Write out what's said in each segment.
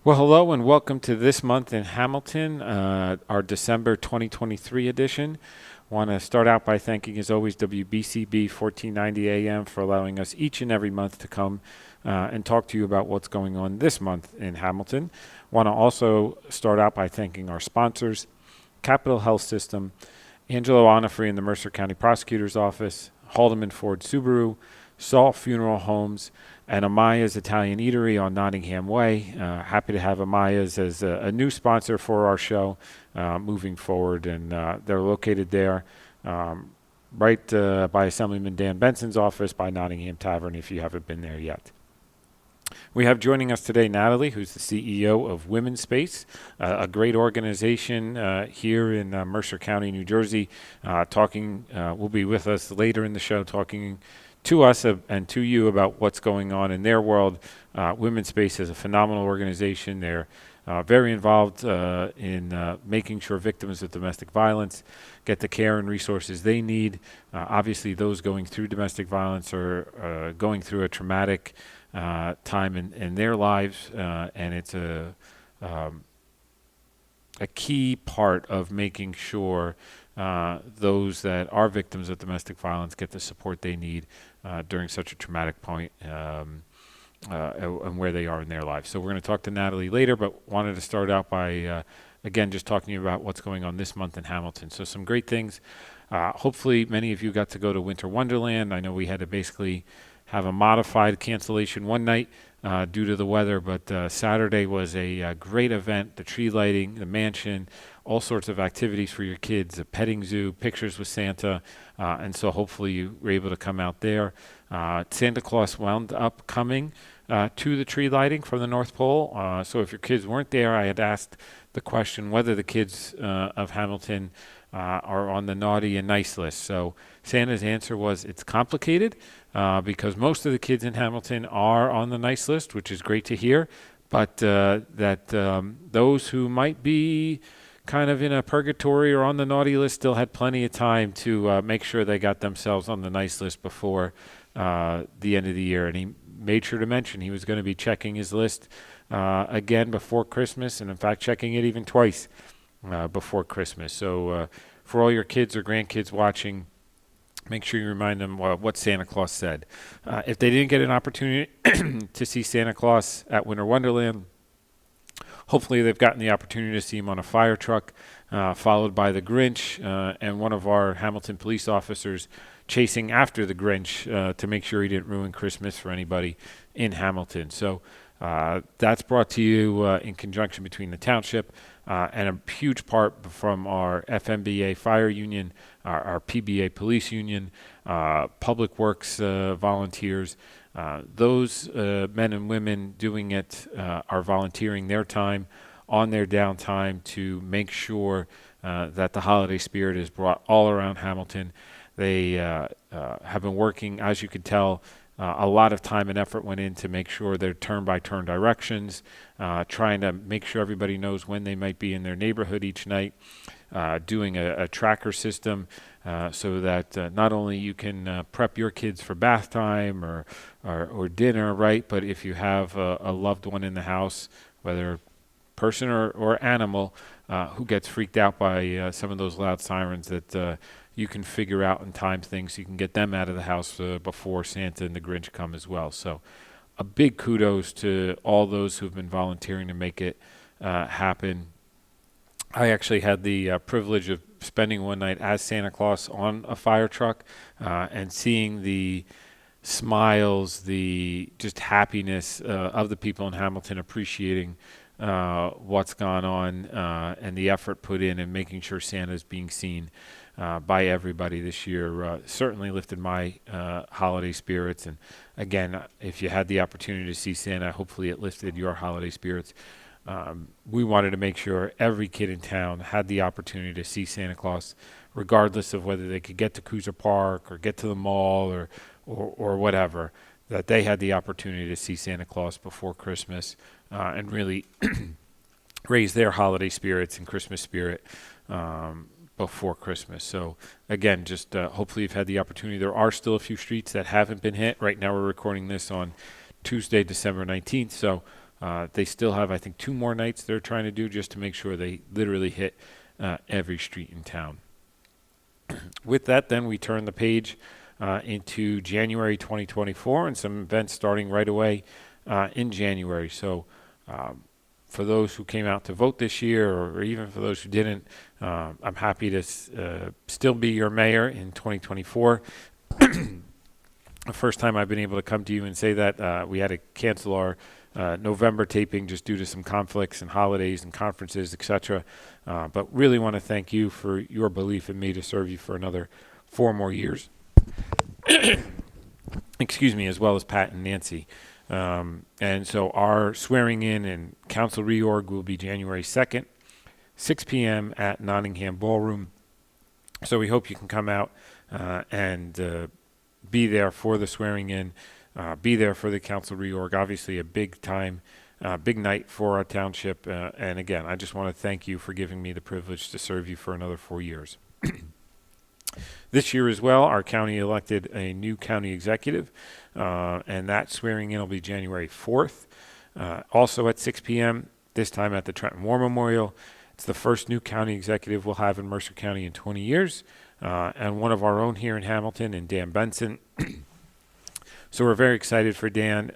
Well, hello and welcome to This Month in Hamilton, our December 2023 edition. Want to start out by thanking, as always, WBCB 1490 AM for allowing us each and every month to come and talk to you about what's going on this month in Hamilton. Want to also start out by thanking our sponsors, Capital Health System, Angelo Onifrey in the Mercer County Prosecutor's Office, Haldeman Ford-Subaru, Saul Funeral Homes, and Amaya's Italian Eatery on Nottingham Way. Happy to have Amaya's as a new sponsor for our show moving forward, and they're located there right by Assemblyman Dan Benson's office by Nottingham Tavern if you haven't been there yet. We have joining us today Nathalie, who's the CEO of Womanspace, a great organization here in Mercer County, New Jersey. Will be with us later in the show talking to us and to you about what's going on in their world. Womanspace is a phenomenal organization. They're very involved in making sure victims of domestic violence get the care and resources they need. Obviously, those going through domestic violence are going through a traumatic time in their lives, and it's a key part of making sure those that are victims of domestic violence get the support they need during such a traumatic point and where they are in their lives. So we're going to talk to Nathalie later, but wanted to start out by, again, just talking about what's going on this month in Hamilton. So some great things. Hopefully many of you got to go to Winter Wonderland. I know we had to basically have a modified cancellation one night due to the weather, but Saturday was a great event. The tree lighting, the mansion, all sorts of activities for your kids, a petting zoo, pictures with Santa, and so hopefully you were able to come out there. Santa Claus wound up coming to the tree lighting from the North Pole, so if your kids weren't there, I had asked the question whether the kids of Hamilton are on the naughty and nice list. So Santa's answer was it's complicated because most of the kids in Hamilton are on the nice list, which is great to hear, but those who might be kind of in a purgatory or on the naughty list still had plenty of time to make sure they got themselves on the nice list before the end of the year. And he made sure to mention he was going to be checking his list again before Christmas, and in fact checking it even twice before Christmas. So for all your kids or grandkids watching, make sure you remind them what Santa Claus said. If they didn't get an opportunity to see Santa Claus at Winter Wonderland, hopefully they've gotten the opportunity to see him on a fire truck, followed by the Grinch and one of our Hamilton police officers chasing after the Grinch to make sure he didn't ruin Christmas for anybody in Hamilton. So that's brought to you in conjunction between the Township and a huge part from our FMBA Fire Union, our PBA Police Union, Public Works volunteers. Those men and women doing it are volunteering their time on their downtime to make sure that the holiday spirit is brought all around Hamilton. They have been working, as you can tell, a lot of time and effort went in to make sure they're turn-by-turn directions, trying to make sure everybody knows when they might be in their neighborhood each night, doing a tracker system so that not only you can prep your kids for bath time or dinner, right, but if you have a loved one in the house, whether person or animal, who gets freaked out by some of those loud sirens, that you can figure out and time things so you can get them out of the house before Santa and the Grinch come as well. So a big kudos to all those who've been volunteering to make it happen. I actually had the privilege of spending one night as Santa Claus on a fire truck and seeing the smiles, the just happiness of the people in Hamilton appreciating what's gone on and the effort put in making sure Santa's being seen by everybody this year certainly lifted my holiday spirits. And again, if you had the opportunity to see Santa, hopefully it lifted your holiday spirits. We wanted to make sure every kid in town had the opportunity to see Santa Claus, regardless of whether they could get to Cooser Park or get to the mall or whatever, that they had the opportunity to see Santa Claus before Christmas and really raise their holiday spirits and Christmas spirit before Christmas. So again, just hopefully you've had the opportunity. There are still a few streets that haven't been hit. Right now we're recording this on Tuesday, December 19th. So They still have, I think, 2 more nights they're trying to do just to make sure they literally hit every street in town. With that, then we turn the page into January 2024 and some events starting right away in January. So for those who came out to vote this year, or even for those who didn't, I'm happy to still be your mayor in 2024. The first time I've been able to come to you and say that. We had to cancel our November taping just due to some conflicts and holidays and conferences, etc. But really want to thank you for your belief in me to serve you for another 4 more years. Excuse me, as well as Pat and Nancy. And so our swearing in and council reorg will be January 2nd, 6 p.m. at Nottingham Ballroom. So we hope you can come out and be there for the swearing in, be there for the council reorg. Obviously a big time, big night for our township. And again, I just want to thank you for giving me the privilege to serve you for another 4 years. This year as well, our county elected a new county executive, and that swearing in will be January 4th, also at 6 p.m., this time at the Trenton War Memorial. It's the first new county executive we'll have in Mercer County in 20 years, and one of our own here in Hamilton, and Dan Benson. So we're very excited for Dan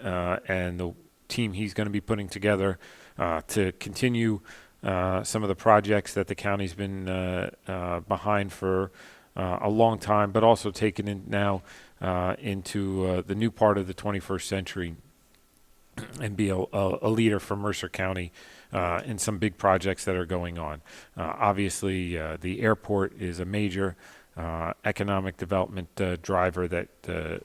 and the team he's going to be putting together to continue some of the projects that the county's been behind for a long time, but also taken in now into the new part of the 21st century and be a leader for Mercer County in some big projects that are going on. Obviously, the airport is a major economic development driver that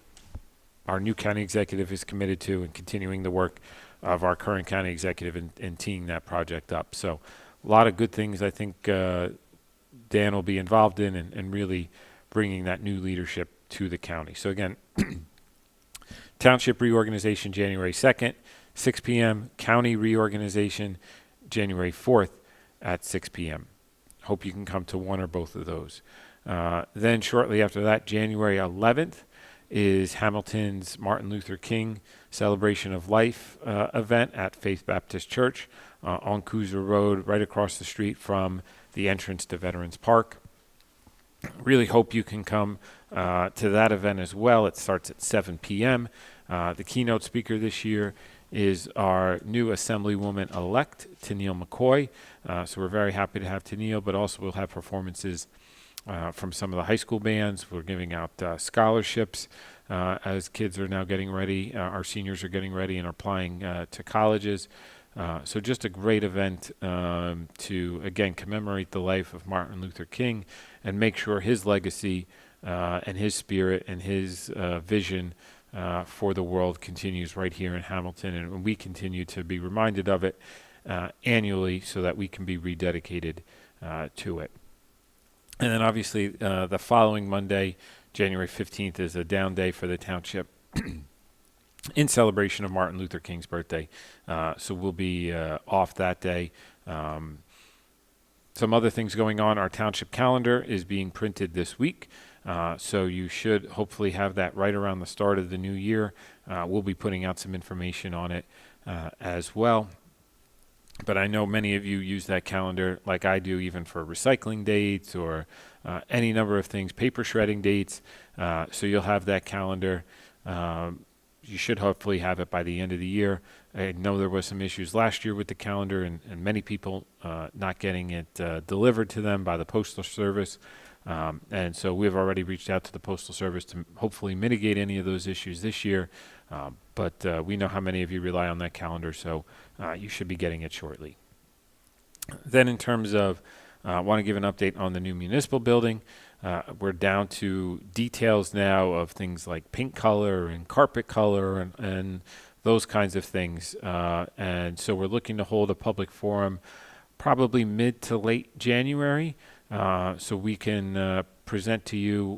our new county executive is committed to, and continuing the work of our current county executive in teeing that project up. So a lot of good things I think Dan will be involved in, and really bringing that new leadership to the county. So again, Township reorganization January 2nd, 6 p.m. County reorganization January 4th at 6 p.m. Hope you can come to one or both of those. Then shortly after that, January 11th, is Hamilton's Martin Luther King Celebration of Life event at Faith Baptist Church on Cooser Road, right across the street from the entrance to Veterans Park. Really hope you can come to that event as well. It starts at 7 p.m. The keynote speaker this year is our new Assemblywoman-elect, Tennille McCoy. So we're very happy to have Tennille, but also we'll have performances from some of the high school bands. We're giving out scholarships as kids are now getting ready. Our seniors are getting ready and are applying to colleges. So just a great event to, again, commemorate the life of Martin Luther King and make sure his legacy and his spirit and his vision for the world continues right here in Hamilton, and we continue to be reminded of it annually so that we can be rededicated to it. And then obviously the following Monday, January 15th, is a down day for the township in celebration of Martin Luther King's birthday. So we'll be off that day. Some other things going on. Our township calendar is being printed this week. So you should hopefully have that right around the start of the new year. We'll be putting out some information on it as well. But I know many of you use that calendar like I do, even for recycling dates or any number of things, paper shredding dates. So you'll have that calendar. You should hopefully have it by the end of the year. I know there was some issues last year with the calendar and many people not getting it delivered to them by the Postal Service. And so we've already reached out to the Postal Service to hopefully mitigate any of those issues this year. But we know how many of you rely on that calendar, so you should be getting it shortly. Then in terms of, I want to give an update on the new municipal building. We're down to details now of things like paint color and carpet color and those kinds of things. And so we're looking to hold a public forum probably mid to late January, so we can present to you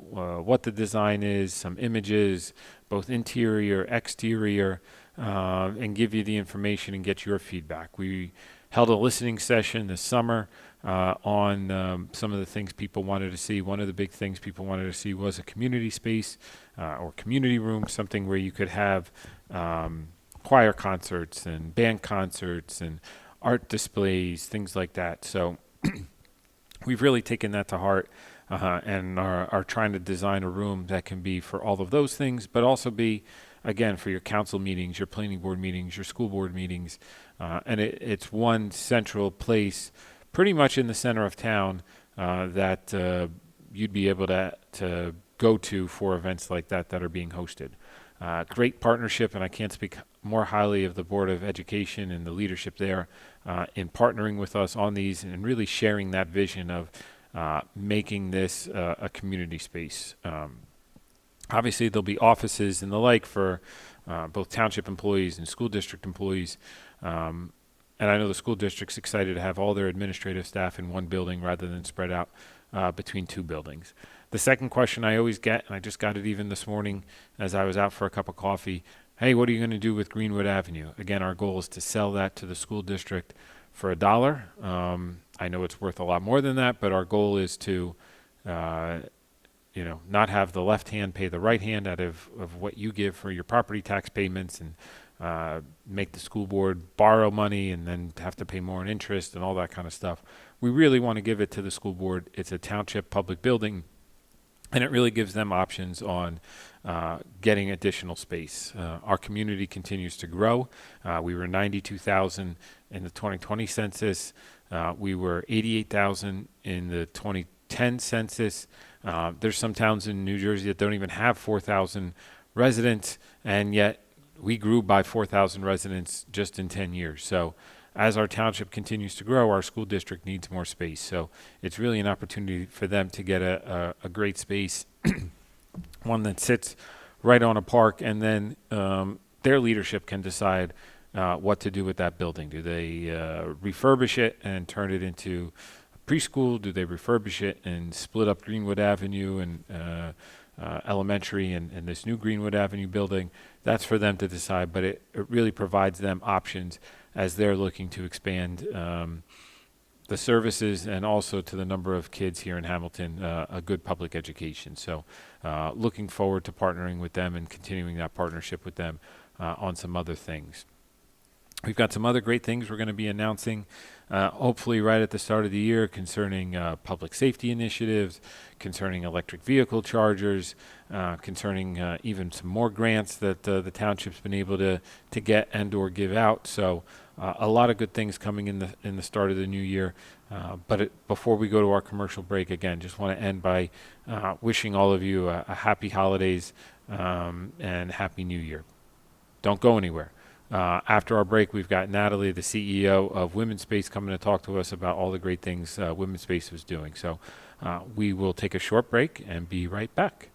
what the design is, some images, both interior, exterior, and give you the information and get your feedback. We held a listening session this summer on some of the things people wanted to see. One of the big things people wanted to see was a community space or community room, something where you could have choir concerts and band concerts and art displays, things like that. So we've really taken that to heart and are trying to design a room that can be for all of those things, but also be, again, for your council meetings, your planning board meetings, your school board meetings. And it's one central place pretty much in the center of town that you'd be able to go to for events like that are being hosted. Great partnership, and I can't speak more highly of the Board of Education and the leadership there in partnering with us on these and really sharing that vision of making this a community space. Obviously, there'll be offices and the like for both township employees and school district employees. And I know the school district's excited to have all their administrative staff in one building rather than spread out between two buildings. The second question I always get, and I just got it even this morning as I was out for a cup of coffee, hey, what are you going to do with Greenwood Avenue? Again, our goal is to sell that to the school district for $1. I know it's worth a lot more than that, but our goal is to not have the left hand pay the right hand out of what you give for your property tax payments and make the school board borrow money and then have to pay more in interest and all that kind of stuff. We really want to give it to the school board. It's a township public building, and it really gives them options on getting additional space. Our community continues to grow. We were 92,000 in the 2020 census. We were 88,000 in the 2010 census. There's some towns in New Jersey that don't even have 4,000 residents, and yet we grew by 4,000 residents just in 10 years. So as our township continues to grow, our school district needs more space. So it's really an opportunity for them to get a great space, one that sits right on a park, and then their leadership can decide what to do with that building. Do they refurbish it and turn it into preschool? Do they refurbish it and split up Greenwood Avenue and elementary and this new Greenwood Avenue building? That's for them to decide, but it really provides them options as they're looking to expand the services and also to the number of kids here in Hamilton, a good public education. So looking forward to partnering with them and continuing that partnership with them on some other things. We've got some other great things we're going to be announcing, hopefully right at the start of the year, concerning public safety initiatives, concerning electric vehicle chargers, concerning even some more grants that the township's been able to get and or give out. So a lot of good things coming in the start of the new year. Before we go to our commercial break, again, just want to end by wishing all of you a happy holidays and happy new year. Don't go anywhere. After our break, we've got Nathalie, the CEO of Womanspace, coming to talk to us about all the great things Womanspace was doing. So we will take a short break and be right back.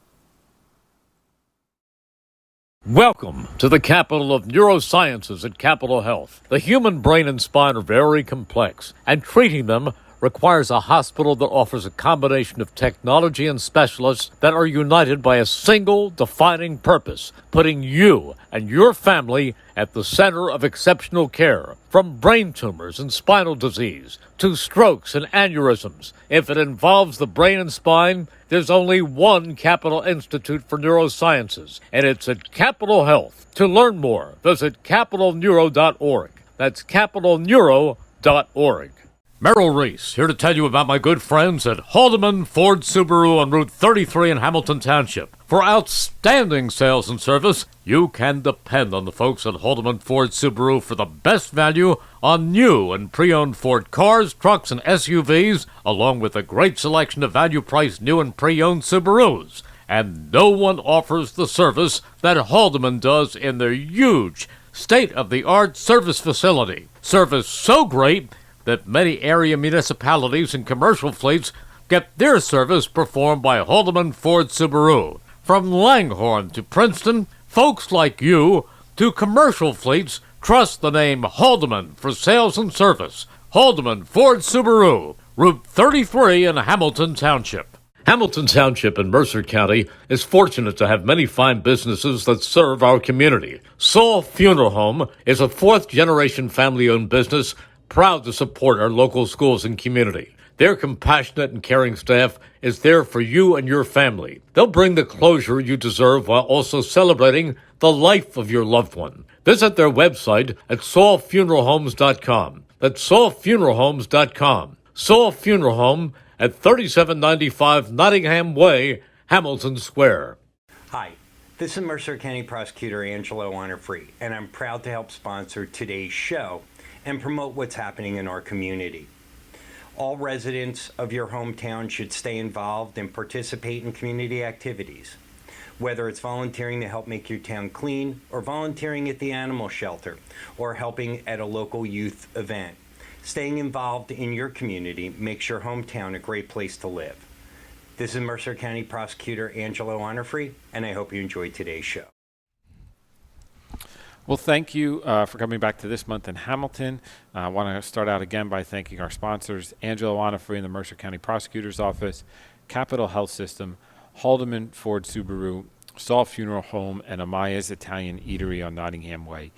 Welcome to the capital of neurosciences at Capitol Health. The human brain and spine are very complex, and treating them requires a hospital that offers a combination of technology and specialists that are united by a single defining purpose, putting you and your family at the center of exceptional care. From brain tumors and spinal disease to strokes and aneurysms, if it involves the brain and spine, there's only one Capitol Institute for Neurosciences, and it's at Capitol Health. To learn more, visit capitalneuro.org. That's capitalneuro.org. Merrill Reese, here to tell you about my good friends at Haldeman Ford-Subaru on Route 33 in Hamilton Township. For outstanding sales and service, you can depend on the folks at Haldeman Ford-Subaru for the best value on new and pre-owned Ford cars, trucks, and SUVs, along with a great selection of value-priced new and pre-owned Subarus. And no one offers the service that Haldeman does in their huge, state-of-the-art service facility. Service so great that many area municipalities and commercial fleets get their service performed by Haldeman Ford-Subaru. From Langhorne to Princeton, folks like you to commercial fleets trust the name Haldeman for sales and service. Haldeman Ford-Subaru, Route 33 in Hamilton Township. Hamilton Township in Mercer County is fortunate to have many fine businesses that serve our community. Saul Funeral Home is a fourth-generation family-owned business proud to support our local schools and community. Their compassionate and caring staff is there for you and your family. They'll bring the closure you deserve while also celebrating the life of your loved one. Visit their website at saulfuneralhomes.com. That's saulfuneralhomes.com. Saul Funeral Home at 3795 Nottingham Way, Hamilton Square. Hi, this is Mercer County Prosecutor Angelo Honorfree, and I'm proud to help sponsor today's show and promote what's happening in our community. All residents of your hometown should stay involved and participate in community activities, whether it's volunteering to help make your town clean, or volunteering at the animal shelter, or helping at a local youth event. Staying involved in your community makes your hometown a great place to live. This is Mercer County Prosecutor Angelo Honorfree, and I hope you enjoyed today's show. Well, thank you for coming back to This Month in Hamilton. I want to start out again by thanking our sponsors, Angelo Honorfree in the Mercer County Prosecutor's Office, Capital Health System, Haldeman, Ford-Subaru, Saul Funeral Home, and Amaya's Italian Eatery on Nottingham Way.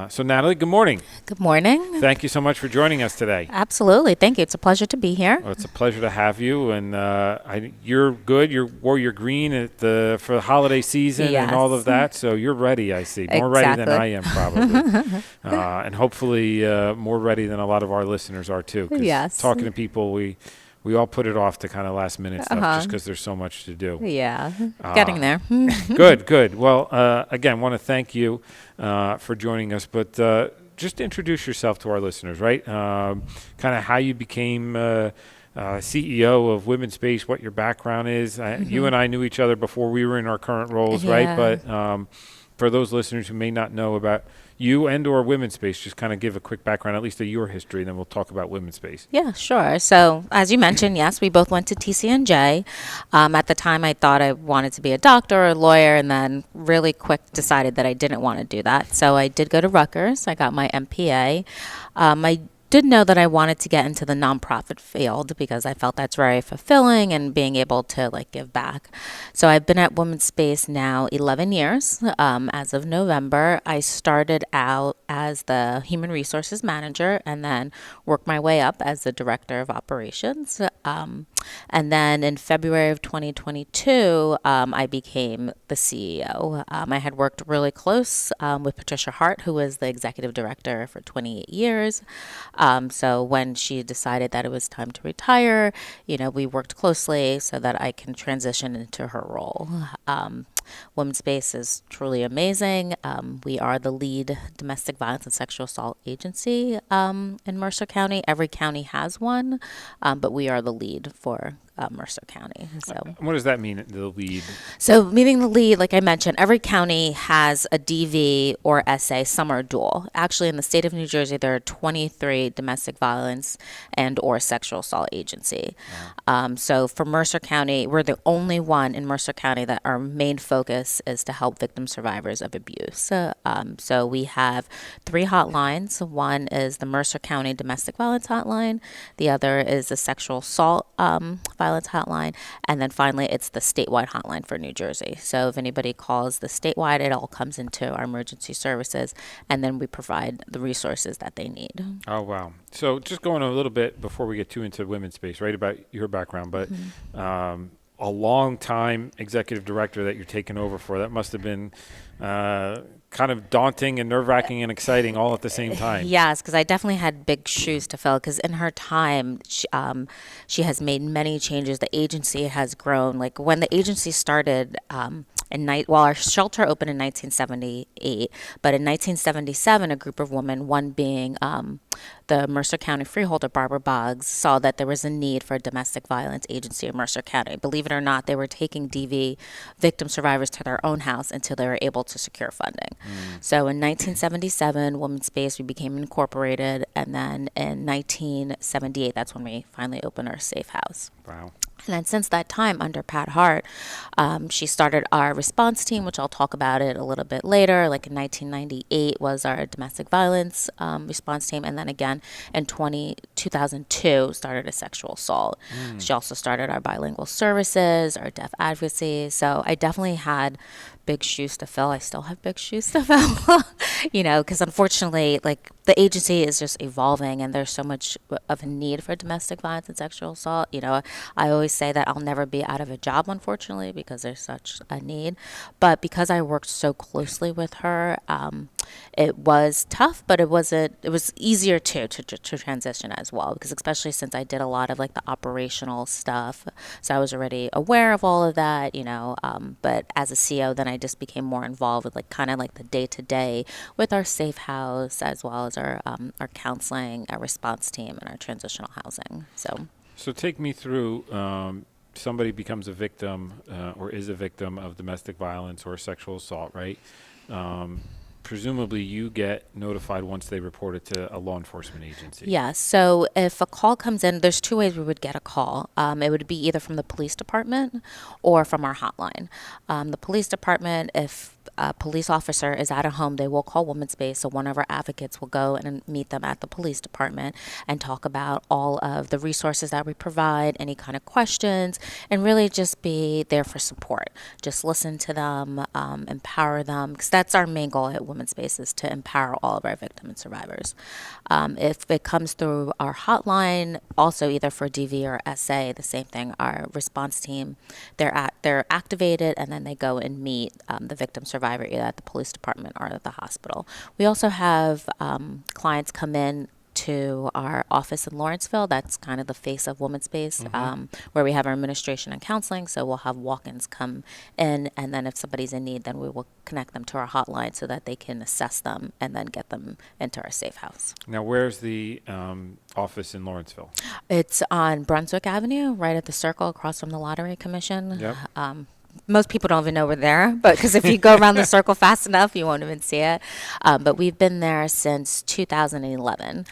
So, Nathalie, good morning. Good morning. Thank you so much for joining us today. Absolutely. Thank you. It's a pleasure to be here. Well, it's a pleasure to have you. And you're good. You wore your green for the holiday season Yes. and all of that. So you're ready, I see. More ready than I am, probably. And hopefully more ready than a lot of our listeners are, too. 'Cause Yes. talking to people, we all put it off to kind of last minute stuff just because there's so much to do. Yeah. Getting there. Good. Well, again, want to thank you for joining us. But just introduce yourself to our listeners, right? Kind of how you became CEO of Womanspace, what your background is. You and I knew each other before we were in our current roles, right? Yeah. But for those listeners who may not know about you and or Womanspace, just kind of give a quick background, at least of your history, and then we'll talk about Womanspace. Yeah, sure. So as you mentioned, yes, we both went to TCNJ. At the time, I thought I wanted to be a doctor or a lawyer, and then really quick decided that I didn't want to do that. So I did go to Rutgers. I got my MPA. I did know that I wanted to get into the nonprofit field because I felt that's very fulfilling and being able to give back. So I've been at Womanspace now 11 years. As of November, I started out as the human resources manager and then worked my way up as the director of operations. And then in February of 2022, I became the CEO. I had worked really close with Patricia Hart, who was the executive director for 28 years. So when she decided that it was time to retire, we worked closely so that I can transition into her role. Womanspace is truly amazing. We are the lead domestic violence and sexual assault agency in Mercer County. Every county has one, but we are the lead for Mercer County. So What does that mean, the lead? So meaning the lead, like I mentioned, every county has a DV or SA, some are dual. Actually, in the state of New Jersey, there are 23 domestic violence and or sexual assault agency. So for Mercer County, we're the only one in Mercer County that our main focus is to help victim survivors of abuse. So we have 3 hotlines. One is the Mercer County Domestic Violence Hotline. The other is the Sexual Assault Violence Hotline. And then finally, it's the statewide hotline for New Jersey. So if anybody calls the statewide, it all comes into our emergency services, and then we provide the resources that they need. Oh, wow. So just going a little bit before we get too into Womanspace, right, about your background, but a long time executive director that you're taking over for, that must have been kind of daunting and nerve-wracking and exciting all at the same time. Yes, because I definitely had big shoes to fill, because in her time, she has made many changes. The agency has grown. Like when the agency started, our shelter opened in 1978, but in 1977, a group of women, one being the Mercer County freeholder, Barbara Boggs, saw that there was a need for a domestic violence agency in Mercer County. Believe it or not, they were taking DV victim survivors to their own house until they were able to secure funding. So in 1977, Womanspace, we became incorporated, and then in 1978, that's when we finally opened our safe house. Wow. And then since that time, under Pat Hart, she started our response team, which I'll talk about it a little bit later. Like in 1998 was our domestic violence response team. And then again in 2002 started a sexual assault. She also started our bilingual services, our deaf advocacy. So I definitely had big shoes to fill. I still have big shoes to fill, because unfortunately, like the agency is just evolving and there's so much of a need for domestic violence and sexual assault. I always say that I'll never be out of a job, unfortunately, because there's such a need. But because I worked so closely with her, it was tough, but it was easier to transition as well, because especially since I did a lot of like the operational stuff. So I was already aware of all of that, but as a CO, then I just became more involved with like kind of like the day to day with our safe house, as well as our counseling, our response team, and our transitional housing. So take me through, somebody becomes a victim or is a victim of domestic violence or sexual assault, right? Presumably you get notified once they report it to a law enforcement agency. Yeah, so if a call comes in, there's two ways we would get a call. It would be either from the police department or from our hotline. The police department, if a police officer is at a home, they will call Womanspace. So one of our advocates will go and meet them at the police department and talk about all of the resources that we provide, any kind of questions, and really just be there for support. Just listen to them, empower them, because that's our main goal at Womanspace, is to empower all of our victims and survivors. If it comes through our hotline, also either for DV or SA, the same thing. Our response team, they're activated, and then they go and meet the victim survivor either at the police department or at the hospital. We also have clients come in to our office in Lawrenceville. That's kind of the face of Womanspace, where we have our administration and counseling. So we'll have walk-ins come in, and then if somebody's in need, then we will connect them to our hotline so that they can assess them and then get them into our safe house. Now, where's the office in Lawrenceville? It's on Brunswick Avenue, right at the circle across from the Lottery Commission. Yep. Most people don't even know we're there, but because if you go around the circle fast enough, you won't even see it. But we've been there since 2011,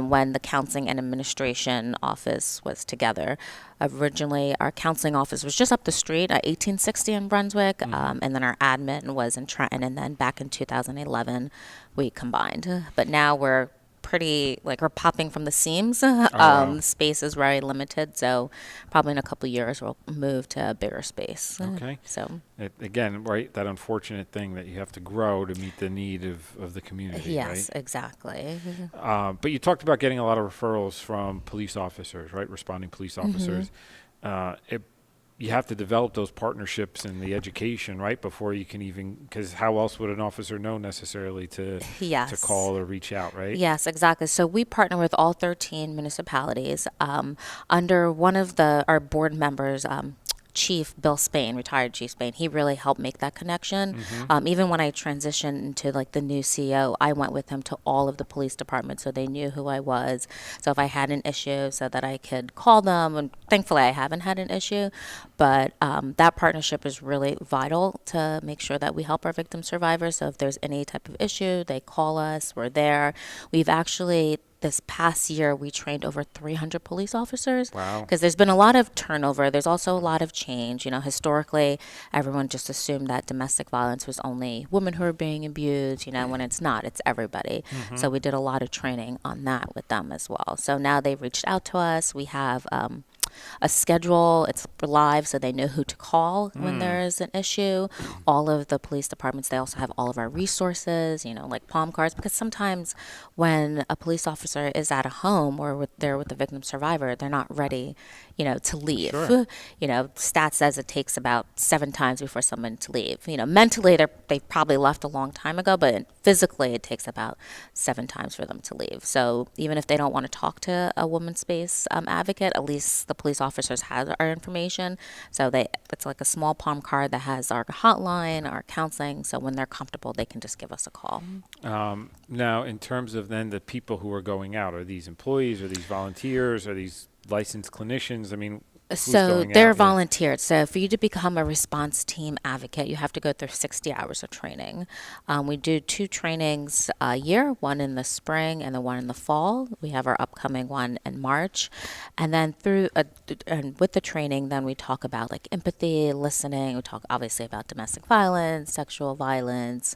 when the counseling and administration office was together. Originally, our counseling office was just up the street at 1860 in Brunswick, and then our admin was in Trenton, and then back in 2011, we combined. But now we're we're popping from the seams. Space is very limited, so probably in a couple of years we'll move to a bigger space. Okay. So again, right, that unfortunate thing that you have to grow to meet the need of the community. yes, right? exactly. But you talked about getting a lot of referrals from police officers, right? Responding police officers. You have to develop those partnerships and the education, right, before you can even, because how else would an officer know necessarily to call or reach out, right? Yes, exactly. So we partner with all 13 municipalities. Under one of our board members, Chief Bill Spain, retired Chief Spain, he really helped make that connection. Even when I transitioned into like the new CEO, I went with him to all of the police departments so they knew who I was. So if I had an issue, so that I could call them, and thankfully I haven't had an issue, but that partnership is really vital to make sure that we help our victim survivors. So if there's any type of issue, they call us, we're there. We've actually, this past year, we trained over 300 police officers. Wow. Because there's been a lot of turnover. There's also a lot of change. Historically, everyone just assumed that domestic violence was only women who are being abused, when it's not. It's everybody. So we did a lot of training on that with them as well. So now they've reached out to us. We have a schedule. It's live, so they know who to call when there's an issue. All of the police departments, they also have all of our resources, like palm cards, because sometimes when a police officer is at a home or they're with the victim survivor, they're not ready, to leave. Sure. Stats says it takes about 7 times before someone to leave. Mentally they probably left a long time ago, but physically it takes about 7 times for them to leave. So even if they don't want to talk to a Womanspace advocate, at least the police officers have our information. So it's like a small palm card that has our hotline, our counseling. So when they're comfortable, they can just give us a call. Now, in terms of then the people who are going out, are these employees, are these volunteers, are these licensed clinicians? I mean, So they're volunteered. So for you to become a response team advocate, you have to go through 60 hours of training. We do 2 trainings a year, one in the spring and the one in the fall. We have our upcoming one in March. And then and with the training, then we talk about like empathy, listening. We talk obviously about domestic violence, sexual violence.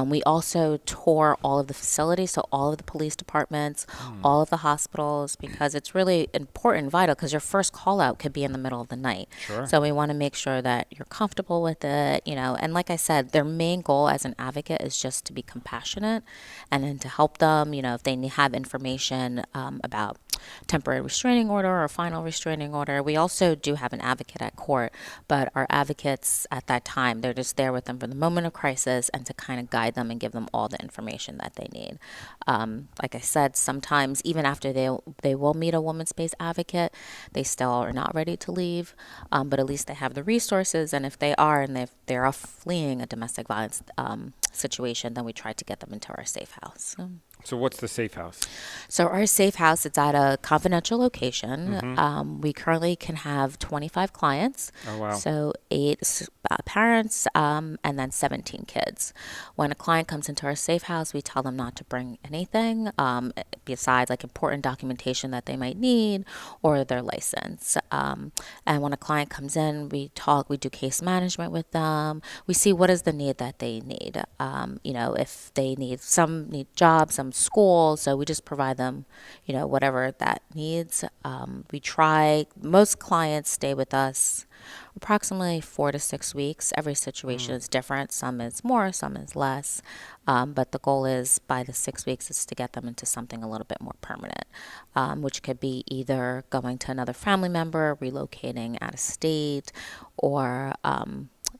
We also tour all of the facilities, so all of the police departments, all of the hospitals, because it's really important, vital, because your first call out could be in the middle of the night. Sure. So we want to make sure that you're comfortable with it, and like I said, their main goal as an advocate is just to be compassionate and then to help them, if they have information about temporary restraining order or final restraining order. We also do have an advocate at court, but our advocates at that time, they're just there with them for the moment of crisis and to kind of guide them and give them all the information that they need. Like I said, sometimes even after they will meet a Womanspace advocate, they still are not ready to leave, but at least they have the resources, and if they are and if they are fleeing a domestic violence situation, then we try to get them into our safe house. So what's the safe house? So our safe house, it's at a confidential location. We currently can have 25 clients. Oh, wow. So 8 parents and then 17 kids. When a client comes into our safe house, we tell them not to bring anything besides like important documentation that they might need or their license. And when a client comes in, we do case management with them. We see what is the need that they need. If they some need jobs, some school, so we just provide them, whatever that needs. Most clients stay with us approximately 4 to 6 weeks. Every situation is different. Some is more, some is less. But the goal is by the 6 weeks is to get them into something a little bit more permanent, which could be either going to another family member, relocating out of state, or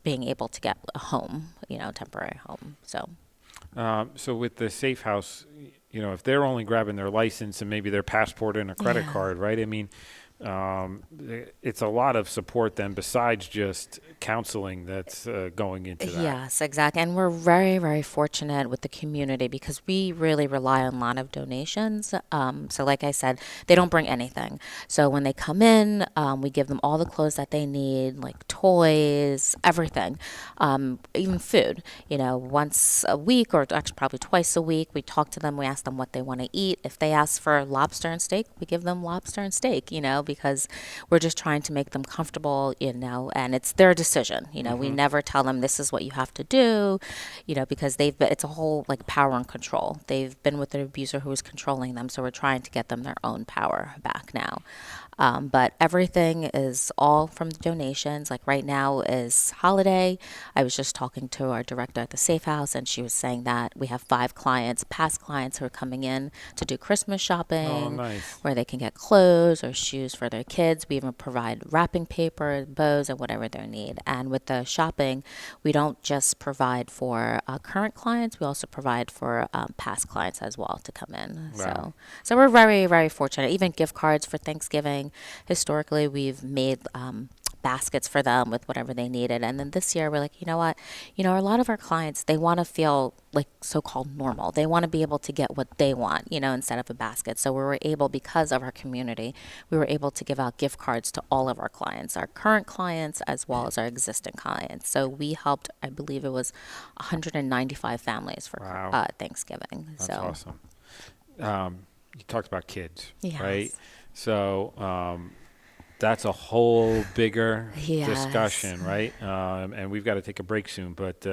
being able to get a home, temporary home. So with the safe house, if they're only grabbing their license and maybe their passport and a credit card, right? I mean, it's a lot of support then besides just counseling that's going into that. Yes, exactly. And we're very, very fortunate with the community because we really rely on a lot of donations. So like I said, they don't bring anything. So when they come in, we give them all the clothes that they need, like toys, everything, even food. Once a week or actually probably twice a week, we talk to them, we ask them what they want to eat. If they ask for lobster and steak, we give them lobster and steak, because we're just trying to make them comfortable, and it's their decision. We never tell them this is what you have to do, because it's a whole like power and control. They've been with an abuser who is controlling them, so we're trying to get them their own power back now. But everything is all from the donations. Like right now is holiday. I was just talking to our director at the safe house, and she was saying that we have 5 past clients who are coming in to do Christmas shopping, where they can get clothes or shoes for their kids. We even provide wrapping paper, bows, and whatever they need. And with the shopping, we don't just provide for current clients, we also provide for past clients as well to come in. Wow. So we're very, very fortunate. Even gift cards for Thanksgiving. Historically, we've made baskets for them with whatever they needed. And then this year, we're like, you know what? A lot of our clients, they want to feel like so-called normal. They want to be able to get what they want, instead of a basket. So we were able, because of our community, we were able to give out gift cards to all of our clients, our current clients as well as our existing clients. So we helped, I believe it was 195 families for Thanksgiving. That's awesome. You talked about kids, right? So that's a whole bigger discussion, right? And we've got to take a break soon, but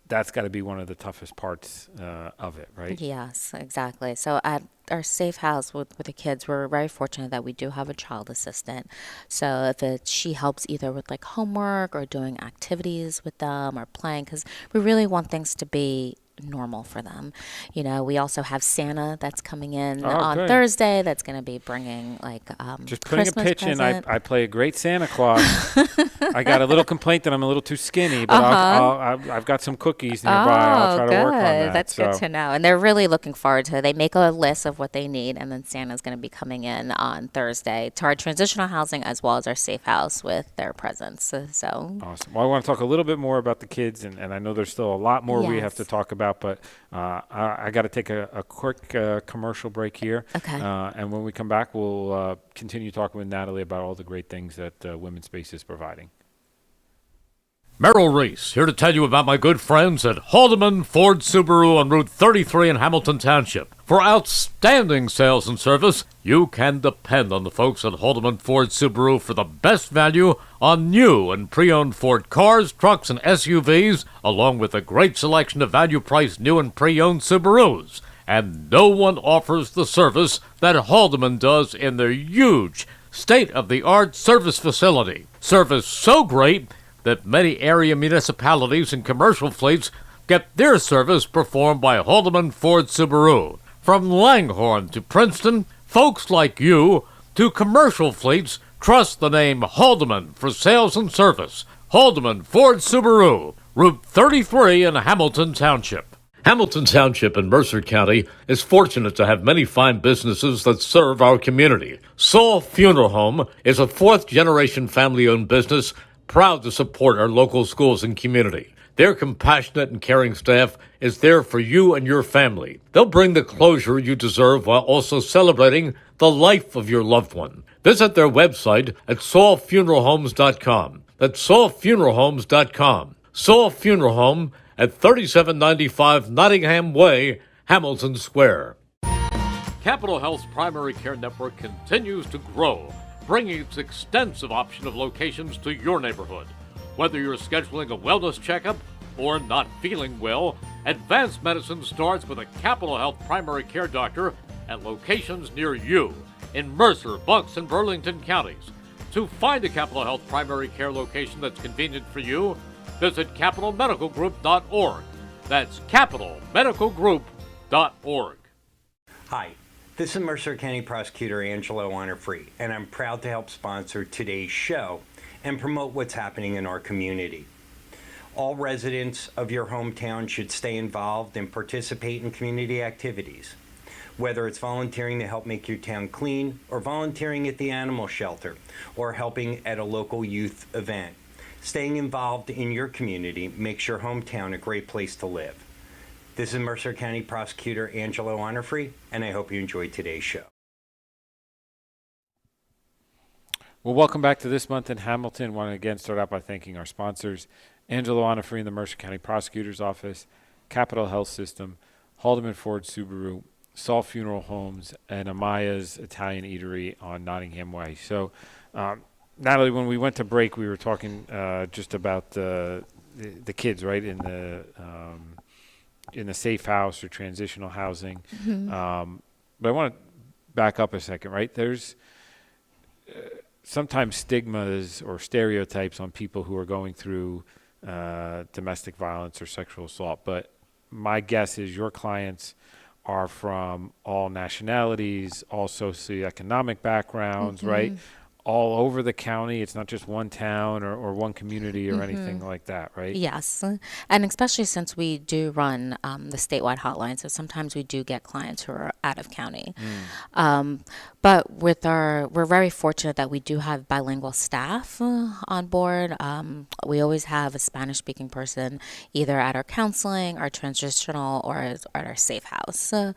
that's got to be one of the toughest parts of it, right? Yes, exactly. So at our safe house with the kids, we're very fortunate that we do have a child assistant. So if she helps either with like homework or doing activities with them or playing, because we really want things to be normal for them. We also have Santa that's coming in on Thursday that's going to be bringing like just putting Christmas a pitch present. in. I play a great Santa Claus. I got a little complaint that I'm a little too skinny, but I've got some cookies nearby. I'll try to work on that. That's good to know. And they're really looking forward to it. They make a list of what they need, and then Santa's going to be coming in on Thursday to our transitional housing as well as our safe house with their presents. So awesome. Well, I want to talk a little bit more about the kids, and I know there's still a lot more we have to talk about, but I got to take a quick commercial break here. Okay. And when we come back, we'll continue talking with Nathalie about all the great things that Womanspace is providing. Merrill Reese, here to tell you about my good friends at Haldeman Ford-Subaru on Route 33 in Hamilton Township. For outstanding sales and service, you can depend on the folks at Haldeman Ford-Subaru for the best value on new and pre-owned Ford cars, trucks, and SUVs, along with a great selection of value-priced new and pre-owned Subarus. And no one offers the service that Haldeman does in their huge state-of-the-art service facility. Service so great that many area municipalities and commercial fleets get their service performed by Haldeman Ford-Subaru. From Langhorne to Princeton, folks like you to commercial fleets trust the name Haldeman for sales and service. Haldeman Ford-Subaru, Route 33 in Hamilton Township. Hamilton Township in Mercer County is fortunate to have many fine businesses that serve our community. Saul Funeral Home is a fourth-generation family-owned business proud to support our local schools and community. Their compassionate and caring staff is there for you and your family. They'll bring the closure you deserve while also celebrating the life of your loved one. Visit their website at saulfuneralhomes.com. That's saulfuneralhomes.com. Saul Funeral Home at 3795 Nottingham Way, Hamilton Square. Capital Health's primary care network continues to grow, bringing its extensive option of locations to your neighborhood. Whether you're scheduling a wellness checkup or not feeling well, advanced medicine starts with a Capital Health primary care doctor at locations near you in Mercer, Bucks, and Burlington counties. To find a Capital Health primary care location that's convenient for you, visit capitalmedicalgroup.org. That's capitalmedicalgroup.org. Hi, this is Mercer County Prosecutor Angelo Honorfree, and I'm proud to help sponsor today's show and promote what's happening in our community. All residents of your hometown should stay involved and participate in community activities, whether it's volunteering to help make your town clean, or volunteering at the animal shelter, or helping at a local youth event. Staying involved in your community makes your hometown a great place to live. This is Mercer County Prosecutor Angelo Honorfree, and I hope you enjoyed today's show. Well, welcome back to This Month in Hamilton. Want to again start out by thanking our sponsors, Angelo Honorfree in the Mercer County Prosecutor's Office, Capital Health System, Haldeman Ford-Subaru, Saul Funeral Homes, and Amaya's Italian Eatery on Nottingham Way. So, Nathalie, when we went to break, we were talking just about the kids, right, in the safe house or transitional housing. Mm-hmm. But I want to back up a second, right? There's sometimes stigmas or stereotypes on people who are going through domestic violence or sexual assault. But my guess is your clients are from all nationalities, all socioeconomic backgrounds, mm-hmm. right? All over the county. It's not just one town or one community or mm-hmm. anything like that, right? Yes. And especially since we do run the statewide hotline, so sometimes we do get clients who are out of county. But we're very fortunate that we do have bilingual staff on board. We always have a Spanish-speaking person either at our counseling, our transitional, or at our safe house. So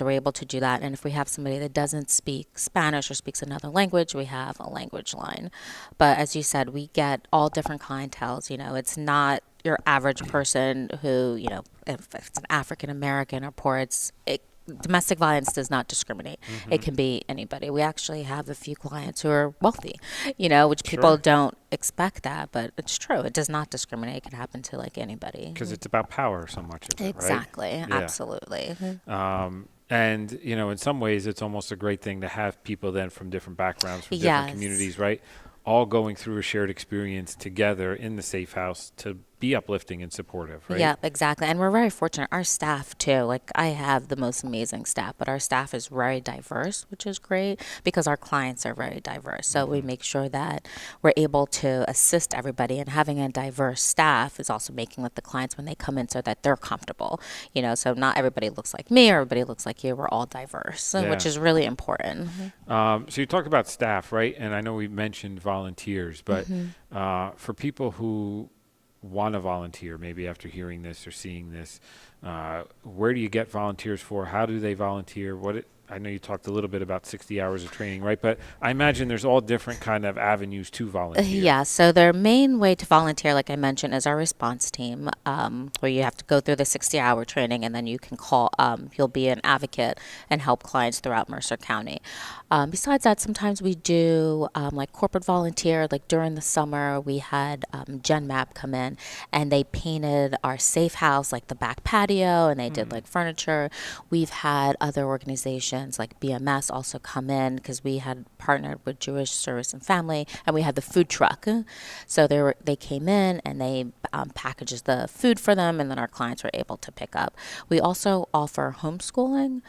we're able to do that. And if we have somebody that doesn't speak Spanish or speaks another language, we have a language line. But as you said, we get all different clienteles. You know, it's not your average person who, you know, if it's an African American or poor, domestic violence does not discriminate. Mm-hmm. It can be anybody. We actually have a few clients who are wealthy, you know, which people Sure. don't expect that, but it's true. It does not discriminate. It can happen to like anybody. Because it's about power so much, is it, exactly. right? Absolutely. And, you know, in some ways, it's almost a great thing to have people then from different backgrounds, from different communities, right? All going through a shared experience together in the safe house to be uplifting and supportive, right? Yeah, exactly. And we're very fortunate. Our staff, too, like I have the most amazing staff, but our staff is very diverse, which is great because our clients are very diverse. So we make sure that we're able to assist everybody, and having a diverse staff is also making that the clients, when they come in, so that they're comfortable, you know, so not everybody looks like me or everybody looks like you. We're all diverse, which is really important. So you talked about staff, right? And I know we mentioned volunteers, but for people who want to volunteer, maybe after hearing this or seeing this, where do you get volunteers for? How do they volunteer? I know you talked a little bit about 60 hours of training, right? But I imagine there's all different kind of avenues to volunteer. Yeah, so their main way to volunteer, like I mentioned, is our response team, where you have to go through the 60-hour training, and then you can call, you'll be an advocate and help clients throughout Mercer County. Besides that, sometimes we do like corporate volunteer. Like during the summer, we had Gen Map come in, and they painted our safe house, like the back patio, and they did like furniture. We've had other organizations donations, like BMS also come in because we had partnered with Jewish Service and Family, and we had the food truck. So they came in and they packaged the food for them, and then our clients were able to pick up. We also offer homeschooling,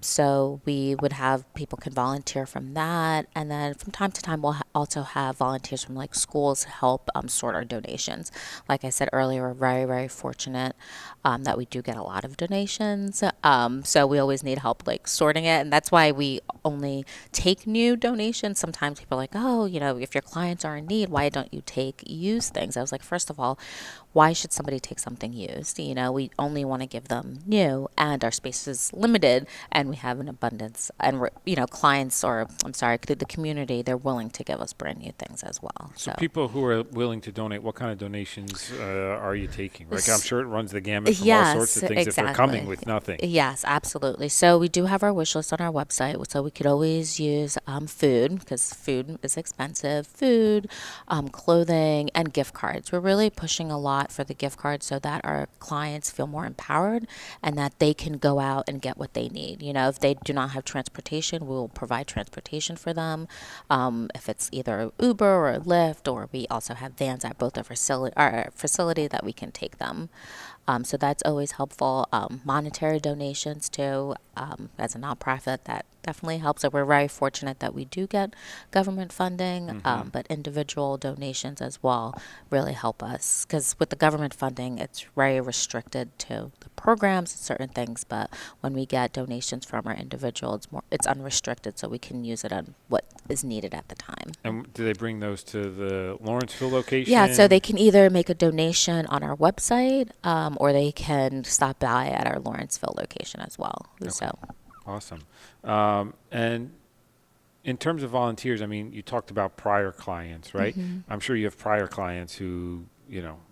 so we would have people can volunteer from that, and then from time to time we'll also have volunteers from like schools help sort our donations. Like I said earlier, we're very, very fortunate that we do get a lot of donations. So we always need help like sorting it. And that's why we only take new donations. Sometimes people are like, oh, if your clients are in need, why don't you take used things? I was like, first of all, why should somebody take something used? We only want to give them new, and our space is limited, and we have an abundance. And clients, or I'm sorry, the community, they're willing to give us brand new things as well. So people who are willing to donate, what kind of donations are you taking? Like, I'm sure it runs the gamut from all sorts of things if they're coming with nothing. Yes, absolutely. So we do have our wish list on our website, so we could always use food, because food is expensive, food, clothing, and gift cards. We're really pushing a lot for the gift cards so that our clients feel more empowered and that they can go out and get what they need. If they do not have transportation, we will provide transportation for them. If it's either Uber or Lyft, or we also have vans at both our facility that we can take them. So that's always helpful. Monetary donations too, as a nonprofit, that definitely helps. So we're very fortunate that we do get government funding, but individual donations as well really help us, because with the government funding, it's very restricted to the programs and certain things. But when we get donations from our individual, it's unrestricted, so we can use it on what is needed at the time. And do they bring those to the Lawrenceville location? Yeah, so they can either make a donation on our website, or they can stop by at our Lawrenceville location as well. Okay. So, awesome. And in terms of volunteers, I mean, you talked about prior clients, right? I'm sure you have prior clients who,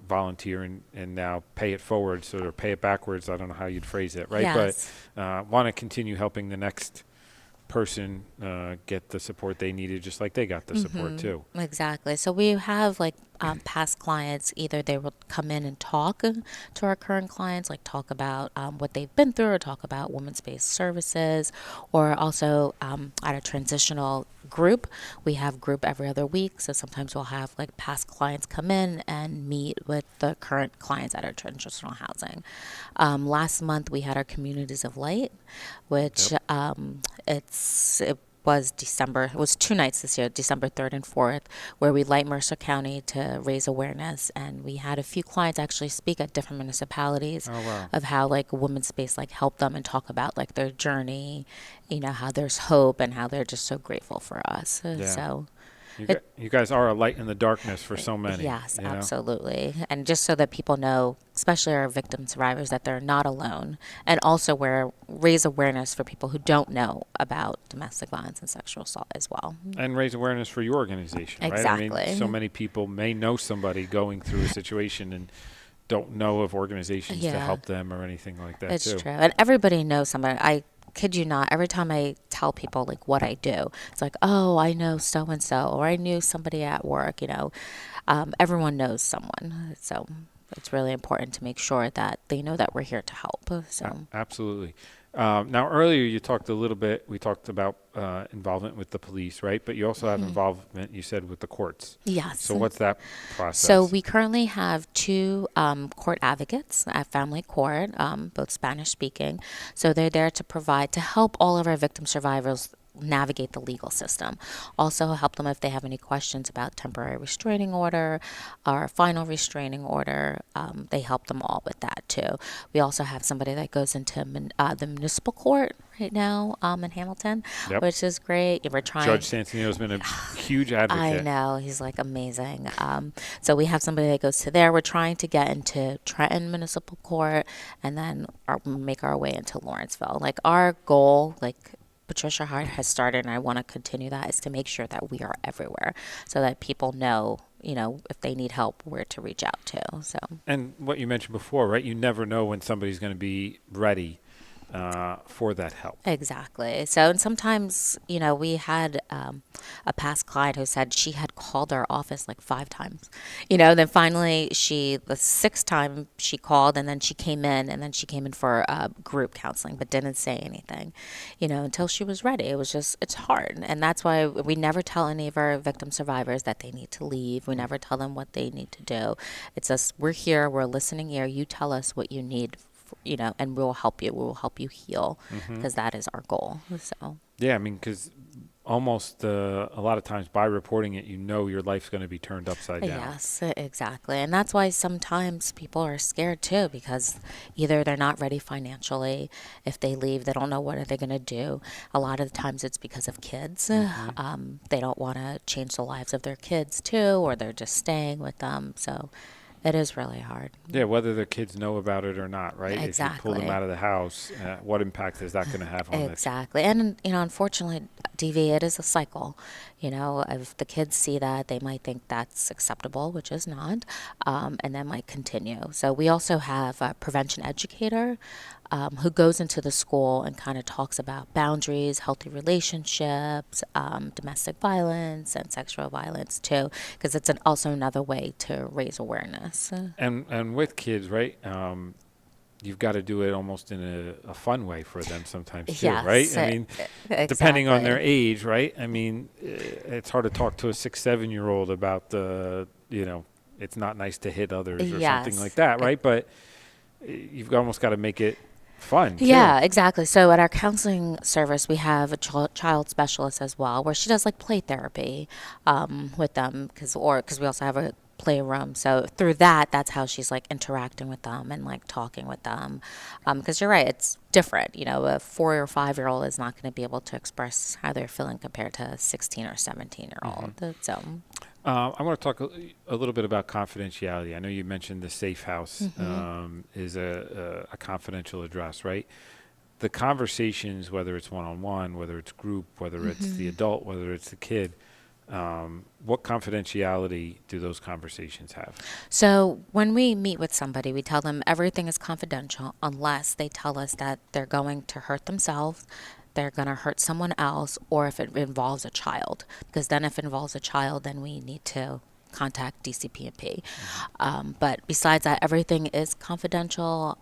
volunteer and now pay it forward, or pay it backwards. I don't know how you'd phrase it, right? Yes. But want to continue helping the next person get the support they needed, just like they got the support too. Exactly. So we have like past clients, either they will come in and talk to our current clients, like talk about what they've been through, or talk about Womanspace services, or also at a transitional group. We have group every other week, so sometimes we'll have like past clients come in and meet with the current clients at our transitional housing. Last month we had our Communities of Light, which it was 2 nights this year, December 3rd and 4th, where we light Mercer County to raise awareness. And we had a few clients actually speak at different municipalities of how like Womanspace like helped them and talk about like their journey, how there's hope and how they're just so grateful for us. So you guys are a light in the darkness for so many. Yes, absolutely. And just so that people know, especially our victim survivors, that they're not alone. And also raise awareness for people who don't know about domestic violence and sexual assault as well. And raise awareness for your organization, Exactly. right? I mean, so many people may know somebody going through a situation and don't know of organizations to help them or anything like that. It's true. And everybody knows somebody. I kid you not, every time I tell people like what I do, it's like, oh, I know so and so, or I knew somebody at work. Everyone knows someone, so it's really important to make sure that they know that we're here to help. So absolutely. Now, earlier we talked about involvement with the police, right? But you also have involvement, you said, with the courts. Yes. So what's that process? So we currently have 2 court advocates at family court, both Spanish speaking. So they're there to help all of our victim survivors navigate the legal system. Also help them if they have any questions about temporary restraining order or final restraining order. They help them all with that too. We also have somebody that goes into the municipal court right now in Hamilton, which is great. We're trying. Judge Santino's been a huge advocate. I know, he's like amazing. So we have somebody that goes to there. We're trying to get into Trenton Municipal Court, and then make our way into Lawrenceville. Like our goal, Patricia Hart has started, and I want to continue that, is to make sure that we are everywhere so that people know, if they need help, where to reach out to. So. And what you mentioned before, right? You never know when somebody's going to be ready for that help. Exactly. So, and sometimes, we had a past client who said she had called our office like 5 times, then finally the sixth time she called, and then she came in for group counseling, but didn't say anything, until she was ready. It's hard. And that's why we never tell any of our victim survivors that they need to leave. We never tell them what they need to do. It's us, we're here, we're a listening ear. You tell us what you need, and we'll help you. We'll help you heal, because that is our goal. So. Yeah, I mean, because almost a lot of times by reporting it, your life's going to be turned upside down. Yes, exactly. And that's why sometimes people are scared too, because either they're not ready financially. If they leave, they don't know what are they going to do. A lot of the times it's because of kids. They don't want to change the lives of their kids too, or they're just staying with them. So it is really hard. Yeah, whether the kids know about it or not, right? Exactly. If you pull them out of the house, what impact is that going to have on this? Exactly. And, unfortunately, DV, it is a cycle. If the kids see that, they might think that's acceptable, which is not, and then might continue. So we also have a prevention educator who goes into the school and kind of talks about boundaries, healthy relationships, domestic violence, and sexual violence too, because it's also another way to raise awareness. And with kids, right? You've got to do it almost in a fun way for them sometimes too, Yes, right? I mean, exactly. depending on their age, right? I mean, it's hard to talk to a 6-7-year-old about it's not nice to hit others or something like that, right? But you've almost got to make it fun too. Yeah, exactly. So at our counseling service, we have a child specialist as well, where she does like play therapy with them, because we also have a playroom. So through that's how she's like interacting with them and like talking with them. Because you're right, it's different. A 4 or 5-year-old is not going to be able to express how they're feeling compared to a 16 or 17-year-old. So. I want to talk a little bit about confidentiality. I know you mentioned the safe house is a confidential address, right? The conversations, whether it's one-on-one, whether it's group, whether it's the adult, whether it's the kid, what confidentiality do those conversations have? So when we meet with somebody, we tell them everything is confidential unless they tell us that they're going to hurt themselves, they're going to hurt someone else, or if it involves a child. Because then if it involves a child, then we need to contact DCP&P. But besides that, everything is confidential.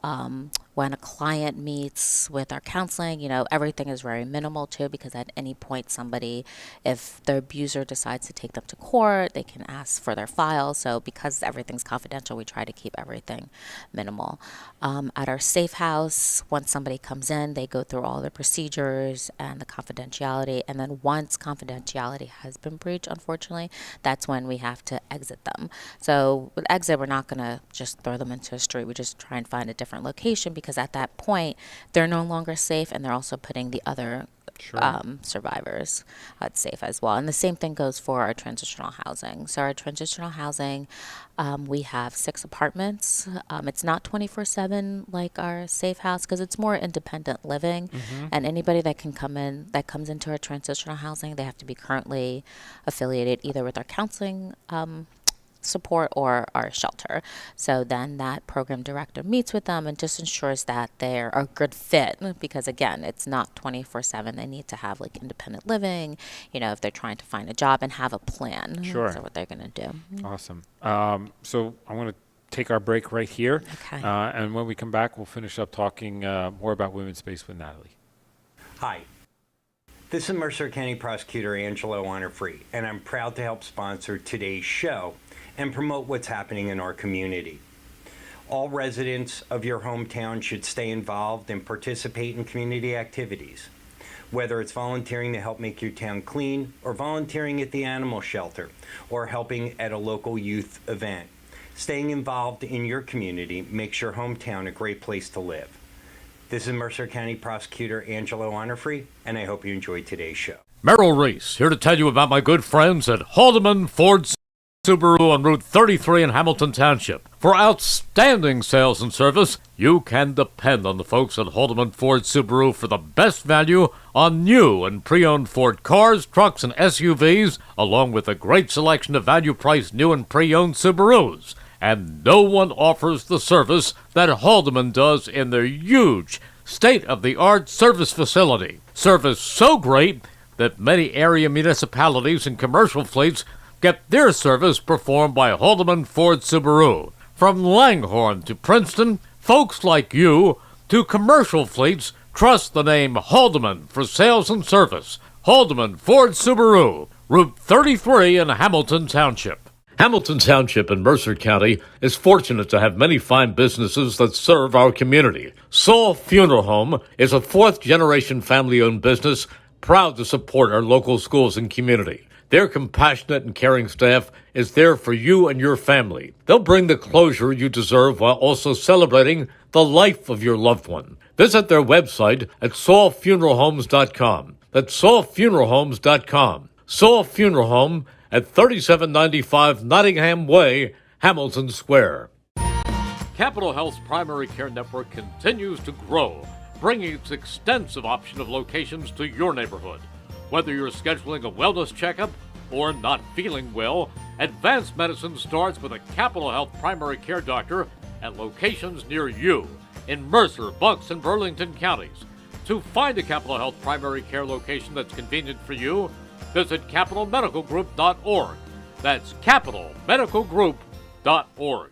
When a client meets with our counseling, everything is very minimal too, because at any point somebody, if the abuser decides to take them to court, they can ask for their files. So because everything's confidential, we try to keep everything minimal. At our safe house, once somebody comes in, they go through all the procedures and the confidentiality. And then once confidentiality has been breached, unfortunately, that's when we have to exit them. So with exit, we're not going to just throw them into a street. We just try and find a different location, because at that point, they're no longer safe, and they're also putting the other survivors at safe as well. And the same thing goes for our transitional housing. So our transitional housing, we have 6 apartments. It's not 24/7 like our safe house, because it's more independent living. And anybody that comes into our transitional housing, they have to be currently affiliated either with our counseling support or our shelter. So then that program director meets with them and just ensures that they're a good fit, because again, it's not 24/7. They need to have like independent living, if they're trying to find a job, and have a plan. Sure. So what they're going to do. Awesome. So I want to take our break right here. Okay. And when we come back, we'll finish up talking more about Womanspace with Nathalie. Hi. This is Mercer County Prosecutor Angelo Honor-Free, and I'm proud to help sponsor today's show and promote what's happening in our community. All residents of your hometown should stay involved and participate in community activities, whether it's volunteering to help make your town clean, or volunteering at the animal shelter, or helping at a local youth event. Staying involved in your community makes your hometown a great place to live. This is Mercer County Prosecutor Angelo Honor-Free, and I hope you enjoyed today's show. Merrill Reese, here to tell you about my good friends at Haldeman, Ford-Subaru on Route 33 in Hamilton Township. For outstanding sales and service, you can depend on the folks at Haldeman Ford-Subaru for the best value on new and pre-owned Ford cars, trucks, and SUVs, along with a great selection of value-priced new and pre-owned Subarus. And no one offers the service that Haldeman does in their huge, state-of-the-art service facility. Service so great that many area municipalities and commercial fleets Get their service performed by Haldeman Ford-Subaru. From Langhorne to Princeton, folks like you to commercial fleets trust the name Haldeman for sales and service. Haldeman Ford-Subaru, Route 33 in Hamilton Township. Hamilton Township in Mercer County is fortunate to have many fine businesses that serve our community. Saul Funeral Home is a fourth-generation family-owned business proud to support our local schools and community. Their compassionate and caring staff is there for you and your family. They'll bring the closure you deserve while also celebrating the life of your loved one. Visit their website at saulfuneralhomes.com. That's saulfuneralhomes.com. Saul Funeral Home at 3795 Nottingham Way, Hamilton Square. Capital Health's primary care network continues to grow, bringing its extensive option of locations to your neighborhood. Whether you're scheduling a wellness checkup or not feeling well, advanced medicine starts with a Capital Health primary care doctor at locations near you in Mercer, Bucks, and Burlington counties. To find a Capital Health primary care location that's convenient for you, visit capitalmedicalgroup.org. That's capitalmedicalgroup.org.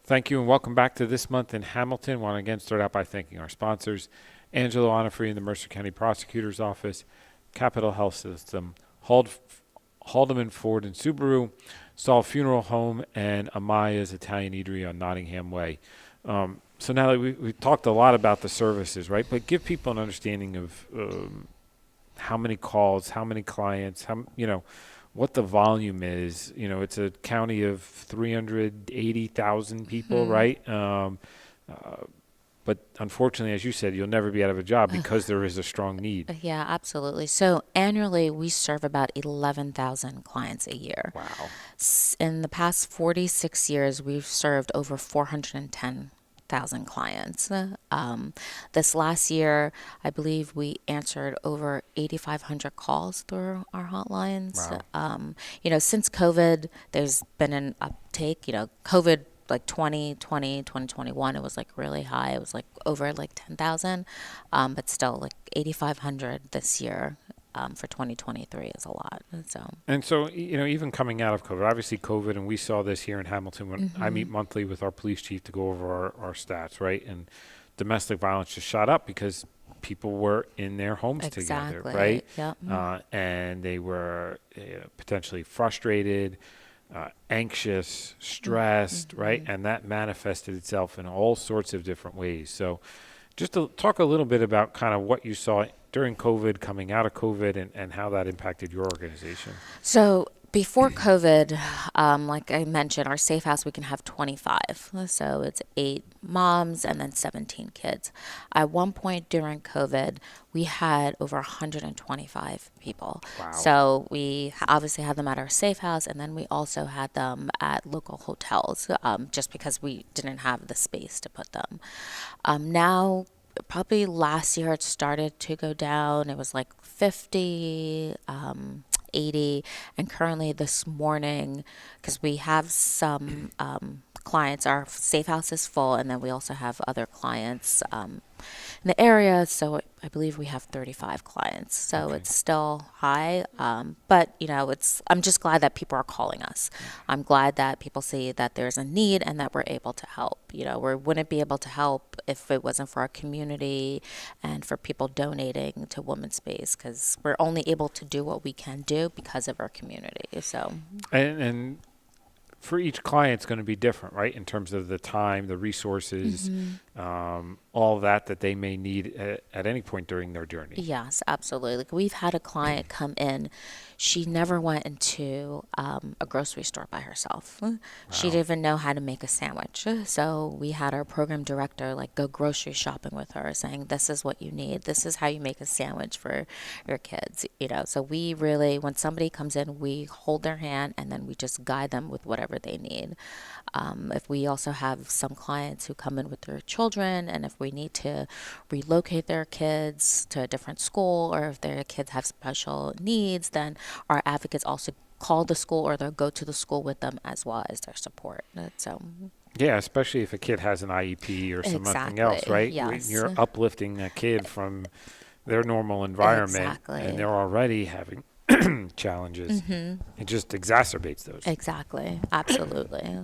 Thank you and welcome back to This Month in Hamilton. I want to again start out by thanking our sponsors, Angelo Onifree in the Mercer County Prosecutor's Office, Capital Health System, Haldeman Ford and Subaru, Saul Funeral Home, and Amaya's Italian Eatery on Nottingham Way. So now we talked a lot about the services, right? But give people an understanding of how many calls, how many clients, what the volume is. It's a county of 380,000 people, right? But unfortunately, as you said, you'll never be out of a job because there is a strong need. Yeah, absolutely. So annually, we serve about 11,000 clients a year. Wow. In the past 46 years, we've served over 410,000 clients. This last year, I believe we answered over 8,500 calls through our hotlines. Wow. Since COVID, there's been an uptake. COVID, like 2020, 2021, it was like really high. It was like over like 10,000, but still like 8,500 this year. For 2023 is a lot. So even coming out of COVID, obviously COVID, and we saw this here in Hamilton when I meet monthly with our police chief to go over our stats, right? And domestic violence just shot up because people were in their homes together, right? Yep. And they were potentially frustrated, anxious, stressed, right? And that manifested itself in all sorts of different ways. So just to talk a little bit about kind of what you saw during COVID, coming out of COVID, and how that impacted your organization. So before COVID, like I mentioned, our safe house, we can have 25. So it's 8 moms and then 17 kids. At one point during COVID, we had over 125 people. Wow. So we obviously had them at our safe house, and then we also had them at local hotels, just because we didn't have the space to put them. Now, probably last year it started to go down. It was like 50, 80, and currently this morning, because we have some clients, our safe house is full, and then we also have other clients in the area, so I believe we have 35 clients. So Okay. It's still high, but I'm just glad that people are calling us. I'm glad that people see that there's a need and that we're able to help. We wouldn't be able to help if it wasn't for our community and for people donating to Womanspace, because we're only able to do what we can do because of our community. So and for each client, it's going to be different, right? In terms of the time, the resources, all that they may need at any point during their journey. Yes, absolutely. Like, we've had a client come in. She never went into a grocery store by herself. She didn't even know how to make a sandwich. So we had our program director go grocery shopping with her, saying, this is what you need. This is how you make a sandwich for your kids. So we really, when somebody comes in, we hold their hand and then we just guide them with whatever they need. If we also have some clients who come in with their children, and if we need to relocate their kids to a different school, or if their kids have special needs, then our advocates also call the school, or they'll go to the school with them as well as their support. So Yeah, especially if a kid has an IEP or something else, right? Yes. You're uplifting a kid from their normal environment, Exactly. and they're already having challenges, it just exacerbates those. Exactly. Absolutely.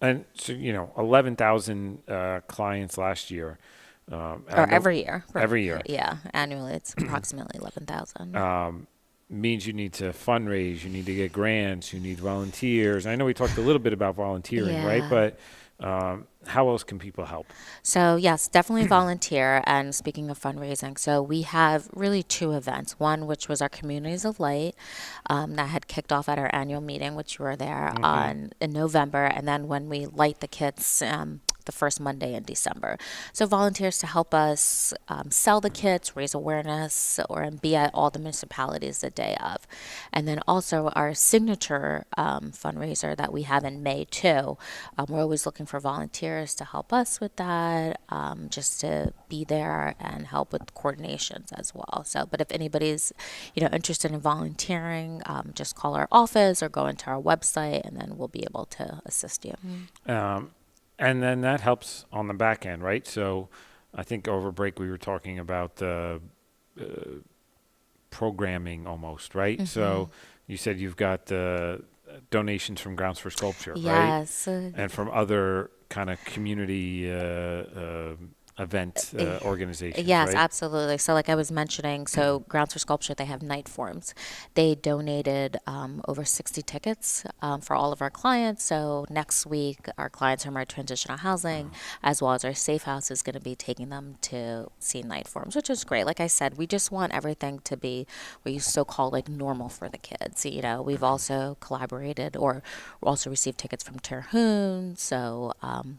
And so, 11,000 clients last year. I Or know every year. every year. Yeah. Annually, it's approximately 11,000. Means you need to fundraise, you need to get grants, you need volunteers. I know we talked a little bit about volunteering, right? Yeah. But how else can people help? So yes, definitely volunteer. And speaking of fundraising, so we have really two events. One, which was our Communities of Light, that had kicked off at our annual meeting, which you were there on in November, and then when we light the kits. The first Monday in December. So volunteers to help us sell the kits, raise awareness, or be at all the municipalities the day of. And then also our signature fundraiser that we have in May too. We're always looking for volunteers to help us with that, just to be there and help with coordinations as well. So, but if anybody's, interested in volunteering, just call our office or go into our website, and then we'll be able to assist you. And then that helps on the back end, right? So I think over break we were talking about programming almost, right? So you said you've got donations from Grounds for Sculpture, right? Yes. And from other kind of community event organizations, Yes, right? absolutely. So, like I was mentioning, so Grounds for Sculpture, they have night forums. They donated over 60 tickets for all of our clients. So, next week, our clients from our transitional housing, as well as our safe house, is going to be taking them to see night forums, which is great. Like I said, we just want everything to be what you so call like normal for the kids. We've also collaborated or also received tickets from Terhune. So,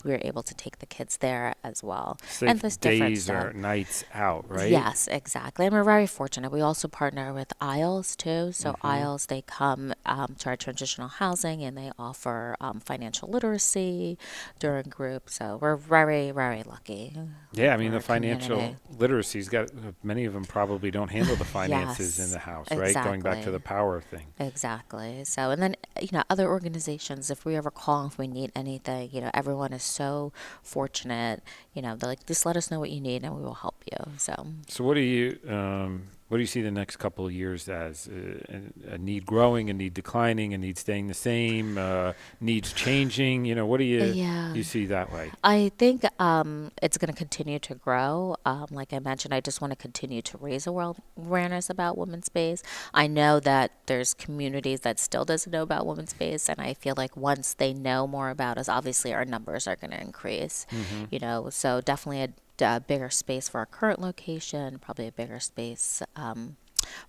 we were able to take the kids there as well. Safe there's different days stuff. or nights out, right? Yes, exactly. And we're very fortunate. We also partner with Isles too. So Isles, they come to our transitional housing and they offer financial literacy during groups. So we're very, very lucky. Yeah, I mean, for the our financial community. literacy's got, many of them probably don't handle the finances in Yes, the house, right? Going back to exactly. the power thing. Exactly. So, and then, other organizations, if we ever call, if we need anything, everyone is so fortunate, they're like, just let us know what you need and we will help you. So what do you see the next couple of years as? A need growing, a need declining, a need staying the same, needs changing? What do Yeah. you see that way? I think it's going to continue to grow. Like I mentioned, I just want to continue to raise awareness about Womanspace. I know that there's communities that still doesn't know about Womanspace, and I feel like once they know more about us, obviously our numbers are going to increase. So definitely a bigger space for our current location, probably a bigger space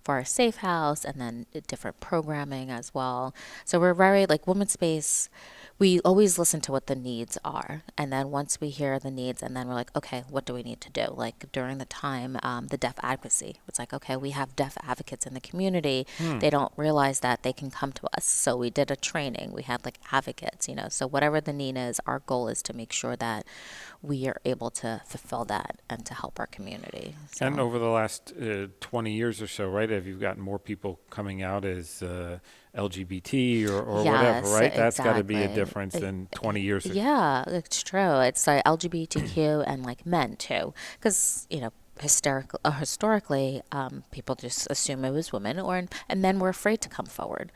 for our safe house, and then different programming as well. So we're very like Womanspace. We always listen to what the needs are, and then once we hear the needs, and then we're like, okay, what do we need to do? Like during the time, the deaf advocacy, it's like, okay, we have deaf advocates in the community. They don't realize that they can come to us. So we did a training. We had like advocates, So whatever the need is, our goal is to make sure that we are able to fulfill that and to help our community. So. And over the last 20 years or so, right, have you gotten more people coming out as LGBT or whatever, Yes, right? That's got to be a exactly. difference than 20 years ago. Yeah, it's true. It's like LGBTQ and like men too, because historically, people just assume it was women, and men were afraid to come forward.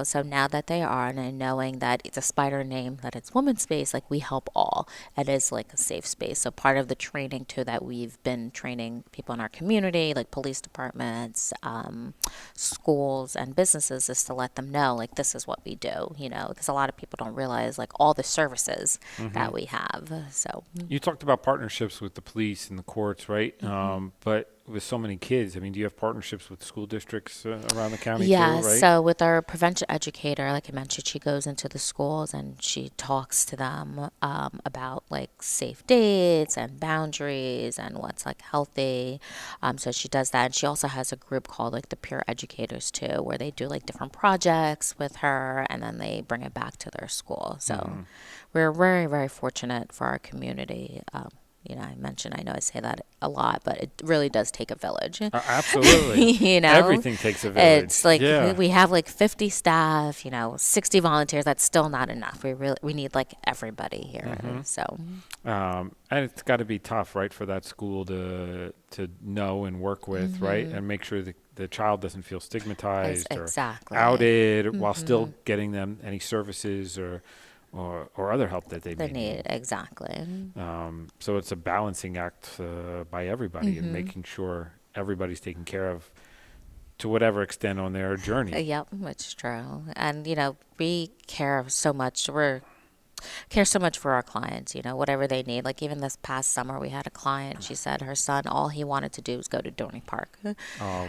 So now that they are, and knowing that it's a spider name, that it's Womanspace, like we help all. It is like a safe space. So part of the training too that we've been training people in our community, like police departments, schools, and businesses, is to let them know like this is what we do. Because a lot of people don't realize like all the services that we have. So You talked about partnerships with the police and the courts, right? But with so many kids, I mean, do you have partnerships with school districts around the county yeah, too, right? so with our prevention educator, like I mentioned, she goes into the schools and she talks to them about like safe dates and boundaries and what's like healthy. So she does that. And she also has a group called like the Peer Educators too, where they do like different projects with her and then they bring it back to their school. So we're very, very fortunate for our community. I mentioned, I know I say that a lot, but it really does take a village. Absolutely. Everything takes a village. It's like Yeah. we have like 50 staff, 60 volunteers. That's still not enough. We need like everybody here. So And it's got to be tough, right, for that school to know and work with, right, and make sure the child doesn't feel stigmatized exactly. or outed while still getting them any services or other help that they may need. Exactly. So it's a balancing act by everybody and making sure everybody's taken care of to whatever extent on their journey. Yep, it's true. And we care so much. Care so much for our clients, whatever they need. Like even this past summer, we had a client. She said her son, all he wanted to do was go to Donny Park. Oh,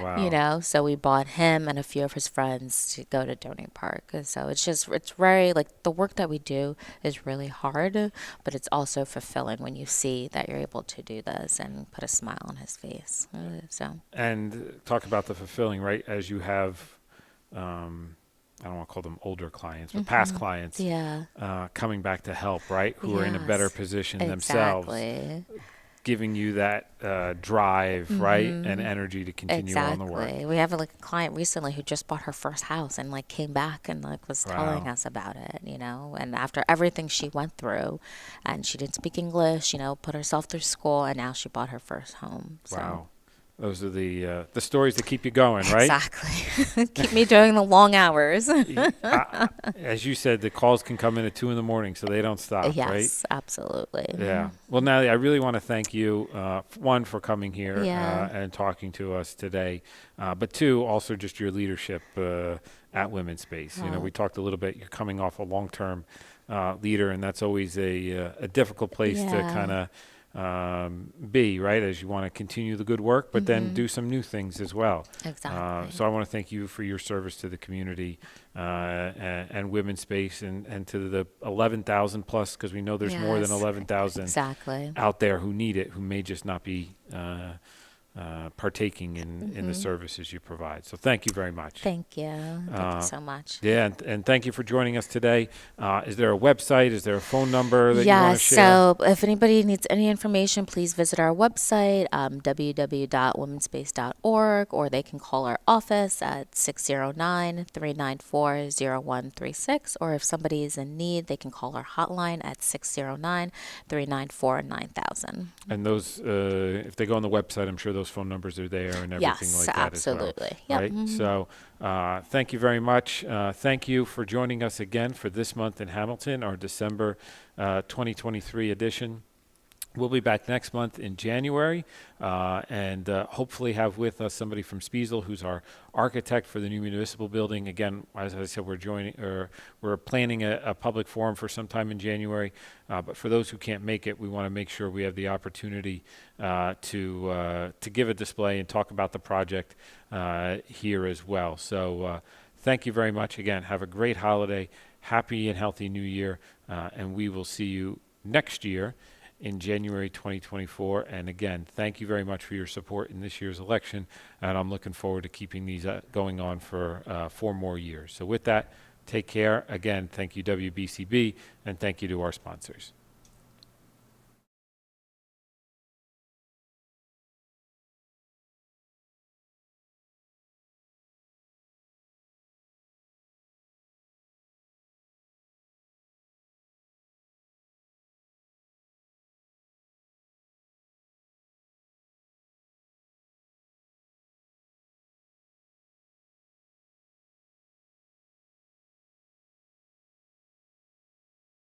wow. So we bought him and a few of his friends to go to Donny Park. So it's very, like, the work that we do is really hard, but it's also fulfilling when you see that you're able to do this and put a smile on his face. And talk about the fulfilling, right, as you have, I don't want to call them older clients, but past clients coming back to help, right, who are in a better position themselves, giving you that drive, right, and energy to continue on the work. We have a client recently who just bought her first house and came back and was telling us about it, and after everything she went through, and she didn't speak English, put herself through school, and now she bought her first home. So. Wow. Those are the stories that keep you going, right? Exactly. Keep me doing the long hours. As you said, the calls can come in at 2 a.m, so they don't stop, right? Yes, absolutely. Yeah. Well, Nathalie, I really want to thank you, one, for coming here and talking to us today, but two, also just your leadership at Womanspace. We talked a little bit. You're coming off a long-term leader, and that's always a difficult place to kind of be, right, as you want to continue the good work, but then do some new things as well. Exactly. So I want to thank you for your service to the community and Womanspace and to the 11,000 plus, because we know there's more than 11,000 out there who need it, who may just not be partaking in the services you provide. So thank you very much. Thank you. Thank you so much. Yeah, and thank you for joining us today. Is there a website? Is there a phone number that you want to share? So if anybody needs any information, please visit our website, www.womanspace.org, or they can call our office at 609-394-0136, or if somebody is in need, they can call our hotline at 609-394-9000. And those, if they go on the website, I'm sure those phone numbers are there and everything like that absolutely. as well. Right? So thank you very much. Thank you for joining us again for this month in Hamilton, our December 2023 edition. We'll be back next month in January and hopefully have with us somebody from Spiesel, who's our architect for the new municipal building. Again, as I said, we're planning a public forum for sometime in January. But for those who can't make it, we want to make sure we have the opportunity to give a display and talk about the project here as well. So thank you very much. Again, have a great holiday, happy and healthy New Year, and we will see you next year in January 2024. And again, thank you very much for your support in this year's election. And I'm looking forward to keeping these going on for 4 more years. So with that, take care. Again, thank you, WBCB, and thank you to our sponsors.